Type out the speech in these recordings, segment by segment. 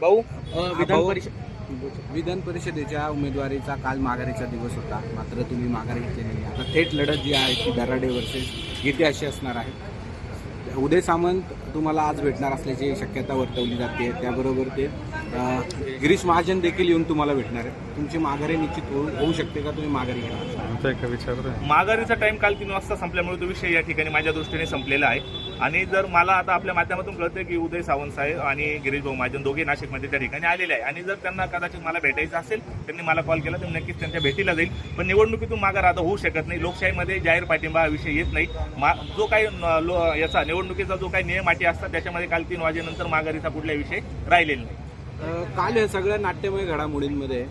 भाऊ विधान परिषदेच्या उमेदवारीचा काल माघारीचा दिवस होता, मात्र तुम्ही माघार घेतली नाही. आता थेट लढत जी आहे ती दराडे वर्सेस गीते अशी असणार आहे. उदय सामंत तुम्हाला आज भेटणार असल्याची शक्यता वर्तवली जाते. त्याबरोबर ते गिरीश महाजन देखील येऊन तुम्हाला भेटणार आहे. तुमची माघारी निश्चित होऊ शकते का? तुम्ही माघारी घेणार? माघारीचा टाइम काल 3 वाजता संपल्यामुळे तो विषय या ठिकाणी माझ्या दृष्टीने संपलेला आहे. आणि जर मला आता आपल्या माध्यमातून कळतंय की उदय सावंत साहेब आणि गिरीश भाऊ महाजन दोघे नाशिकमध्ये त्या ठिकाणी आलेले आहे. आणि जर त्यांना कदाचित मला भेटायचं असेल, त्यांनी मला कॉल केला तर नक्कीच त्यांच्या भेटीला जाईल. पण निवडणुकीतून माघार आता होऊ शकत नाही. लोकशाहीमध्ये जाहीर पाठिंबा हा विषय येत नाही. जो काही याचा निवडणुकीचा जो काही नियम अटी असतात त्याच्यामध्ये काल 3 वाजेनंतर माघारीचा कुठलाही विषय राहिलेला नाही. काल या सगळ्या नाट्यमय घडामोडींमध्ये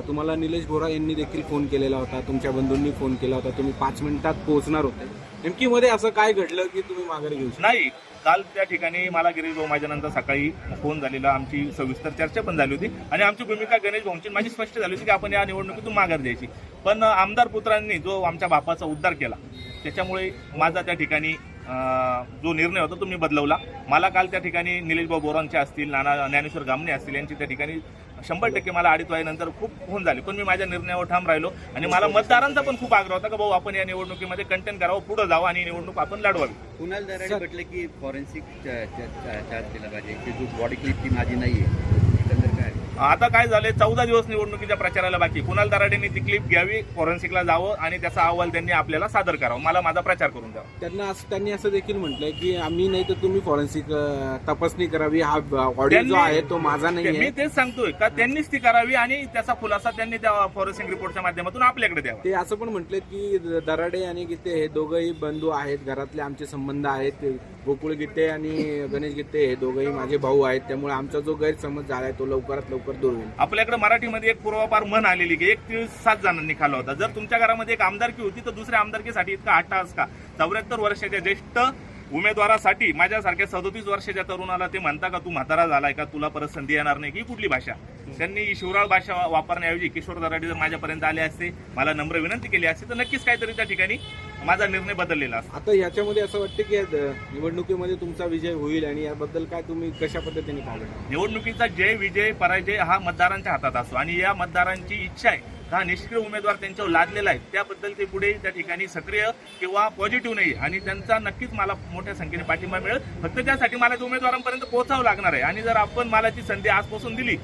तुम्हाला निलेश बोरा यांनी देखील फोन केलेला होता, तुमच्या बंधूंनी फोन केला होता, तुम्ही 5 मिनिटात पोहोचणार होते. नेमकी मध्ये असं काय घडलं की तुम्ही माघारी घेऊ शकता? नाही, काल त्या ठिकाणी मला गिरीश भाऊ माझ्यानंतर सकाळी फोन झालेला, आमची सविस्तर चर्चा पण झाली होती आणि आमची भूमिका गणेश भाऊंची माझी स्पष्ट झाली होती की आपण या निवडणुकीतून माघार द्यायची. पण आमदार पुत्रांनी जो आमच्या बापाचा उद्धार केला त्याच्यामुळे माझा त्या ठिकाणी जो निर्णय होता तो मी बदलवला. मला काल त्या ठिकाणी निलेश भाऊ बोरांचे असतील, नाना ज्ञानेश्वर गामणे असतील, यांची त्या ठिकाणी 100% मला 2.5 वाजेनंतर खूप फोन झाले. पण मी माझ्या निर्णयावर ठाम राहिलो आणि मला मतदारांचा पण खूप आग्रह होता की भाऊ आपण या निवडणुकीमध्ये कंटेन करावं, पुढे जावं आणि निवडणूक आपण लढवावी. कुणाल दराडे म्हटलं की फॉरेन्सिक चार्ज केला पाहिजे की जो बॉडी क्लिप ती माझी नाहीये. आता काय झालंय, 14 दिवस निवडणुकीच्या प्रचाराला बाकी. कुणाल दराडेंनी ती क्लिप घ्यावी, फॉरेन्सिकला जावं आणि त्याचा अहवाल त्यांनी आपल्याला सादर करावा, मला माझा प्रचार करून द्यावा. त्यांनी असं देखील म्हटलंय की आम्ही नाही तर तुम्ही फॉरेन्सिक तपासणी करावी, हा ऑडिओ जो आहे तो माझा नाही. मी तेच सांगतोय का त्यांनीच ती करावी आणि त्याचा खुलासा त्यांनी त्या फॉरेन्सिक रिपोर्टच्या माध्यमातून आपल्याकडे द्यावा. ते असं पण म्हटलेत की दराडे आणि गीते हे दोघंही बंधू आहेत, घरातले आमचे संबंध आहेत. गोकुळ गीते आणि गणेश गीते हे दोघंही माझे भाऊ आहेत, त्यामुळे आमचा जो गैरसमज झालाय तो लवकरात लवकर दूर होईल. आपल्याकडे मराठीमध्ये एक पूर्वापार म्हण आलेली की 1 तीळ 7 जणांनी खाल्ला होता. जर तुमच्या घरामध्ये एक आमदारकी होती तर दुसऱ्या आमदारकीसाठी इतका अट्टहास का? 74 वर्षाच्या ज्येष्ठ उमेदवारासाठी माझ्यासारख्या 37 वर्षाच्या तरुणाला ते म्हणता का तू म्हातारा झालाय का, तुला परत संधी येणार नाही, की कुठली भाषा? त्यांनी शिवराळ भाषा वापरण्याऐवजी किशोर दराडे जर माझ्यापर्यंत आले असते, मला नम्र विनंती केली असते, तर नक्कीच काहीतरी त्या ठिकाणी माझा निर्णय बदललेला असता. आता याच्यामध्ये असं वाटतं की निवडणुकीमध्ये तुमचा विजय होईल आणि याबद्दल काय तुम्ही कशा पद्धतीने पाहता? निवडणुकीचा जय विजय पराजय हा मतदारांच्या हातात असतो आणि या मतदारांची इच्छा आहे हा निष्क्रिय उमेदवार त्यांच्यावर लादलेला आहे, त्याबद्दल ते पुढे त्या ठिकाणी सक्रिय किंवा पॉझिटिव्ह नाही आणि त्यांचा नक्कीच मला मोठ्या संख्येने पाठिंबा मिळेल. फक्त त्यासाठी मला उमेदवारांपर्यंत पोहोचावं लागणार आहे. आणि जर आपण मला ती संधी आजपासून दिली,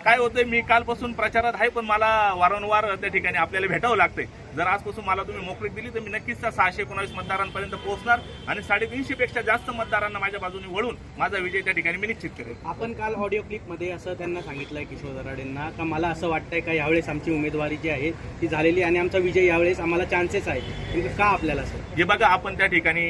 काय होतंय, मी कालपासून प्रचारात आहे पण मला वारंवार त्या ठिकाणी आपल्याला भेटावं लागतंय. जर आजपासून मला तुम्ही मोकळीक दिली तर मी नक्कीच त्या 619 मतदारांपर्यंत पोहोचणार आणि 350 पेक्षा जास्त मतदारांना माझ्या बाजूने वळून माझा विजय त्या ठिकाणी मी निश्चित करेल. आपण काल ऑडिओ क्लिपमध्ये असं त्यांना सांगितलंय किशोर दराडेंना का मला असं वाटतंय का यावेळेस आमची उमेदवारी जी आहे ती झालेली आणि आमचा विजय यावेळेस आम्हाला चान्सेस आहेत, का आपल्याला असं? हे बघा, आपण त्या ठिकाणी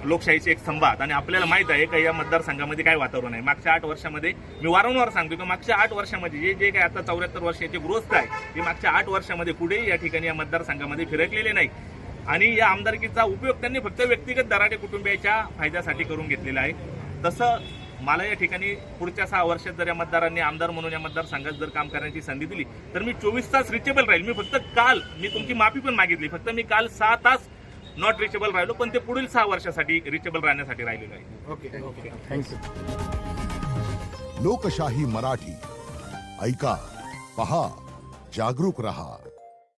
लोकशाहीचे एक संवाद आणि आपल्याला माहित आहे का या मतदारसंघामध्ये काय वातावरण आहे. मागच्या 8 वर्षामध्ये मी वारंवार सांगतो की मागच्या 8 वर्षामध्ये जे काही आता 74 वर्षाचे गृहस्थ आहे ते मागच्या 8 वर्षामध्ये पुढे या ठिकाणी या मतदारसंघामध्ये फिरकलेले नाही. आणि या आमदारकीचा उपयोग त्यांनी फक्त व्यक्तिगत दराडे कुटुंबियाच्या फायद्यासाठी करून घेतलेला आहे. तसं मला या ठिकाणी पुढच्या 6 वर्षात जर या मतदारांनी आमदार म्हणून या मतदारसंघात जर काम करण्याची संधी दिली तर मी 24 तास रिचेबल राहील. मी फक्त काल मी तुमची माफी पण मागितली, फक्त मी काल 6 तास नॉट रिचेबल राहिलो, पण ते पुढील 6 वर्षासाठी रिचेबल राहण्यासाठी राहिलेलो आहे. Okay, thank you. लोकशाही मराठी ऐका, पहा, जागरूक रहा.